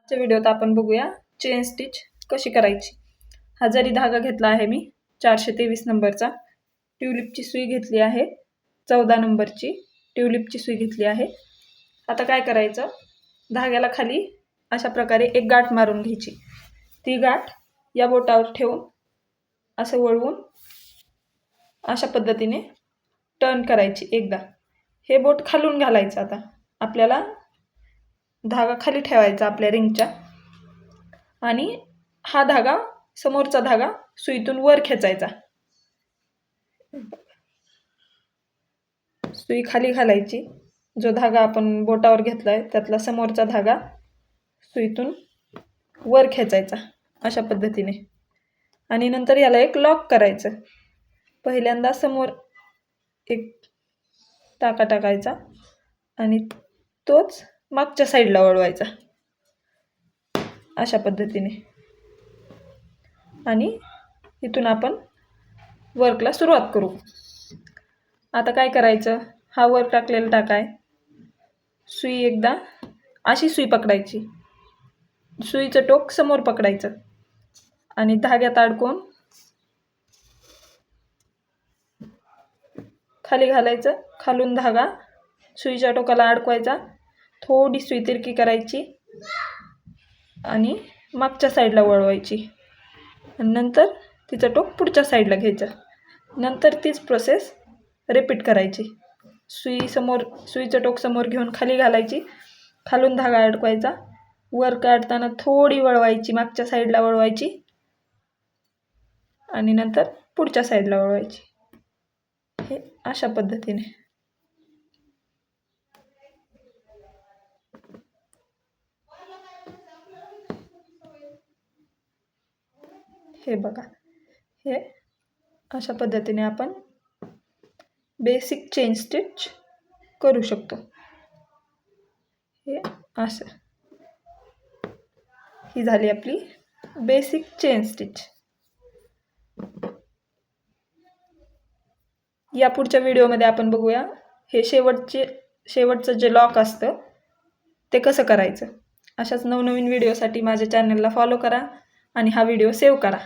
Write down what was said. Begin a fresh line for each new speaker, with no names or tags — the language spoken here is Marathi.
आजच्या व्हिडिओत आपण बघूया चेन स्टिच कशी करायची। हा जरी धागा घेतला आहे मी 423 नंबरचा, ट्यूलिपची सुई घेतली आहे 14 नंबरची ट्यूलिपची सुई घेतली आहे। आता काय करायचं, धाग्याला खाली अशा प्रकारे एक गाठ मारून घ्यायची। ती गाठ या बोटावर ठेवून असं वळवून अशा पद्धतीने टर्न करायची एकदा। हे बोट खालून घालायचं। आता आपल्याला धागा खाली ठेवायचा आपल्या रिंगच्या आणि हा धागा समोरचा धागा सुईतून वर खेचायचा। सुई खाली घालायची, जो धागा आपण बोटावर घेतलाय त्यातला समोरचा धागा सुईतून वर खेचायचा अशा पद्धतीने आणि नंतर याला एक लॉक करायचं। पहिल्यांदा समोर एक टाका टाकायचा आणि तोच मागच्या साईडला वळवायचा अशा पद्धतीने आणि इथून आपण वर्कला सुरुवात करू। आता काय करायचं, हा वर टाकलेला टाका आहे, सुई एकदा अशी सुई पकडायची, सुईचं टोक समोर पकडायचं आणि धाग्यात अडकवून खाली घालायचं। खालून धागा सुईच्या टोकाला अडकवायचा, थोडी सुई तिरकी करायची आणि मागच्या साईडला वळवायची आणि नंतर तिचं टोक पुढच्या साईडला घ्यायचं। नंतर तीच प्रोसेस रिपीट करायची। सुईचं टोक समोर घेऊन खाली घालायची, खालून धागा अडकवायचा, वर काढताना थोडी वळवायची, मागच्या साईडला वळवायची आणि नंतर पुढच्या साईडला वळवायची। हे अशा पद्धतीने हे बघा, हे अशा पद्धतीने आपण बेसिक चेन स्टिच करू शकतो। हे असं ही झाली आपली बेसिक चेन स्टिच। या पुढच्या व्हिडिओमध्ये आपण बघूया हे शेवटचं जे लॉक असतं ते कसं करायचं। अशाच नवनवीन व्हिडिओसाठी माझ्या चॅनलला फॉलो करा आणि हा व्हिडिओ सेव्ह करा।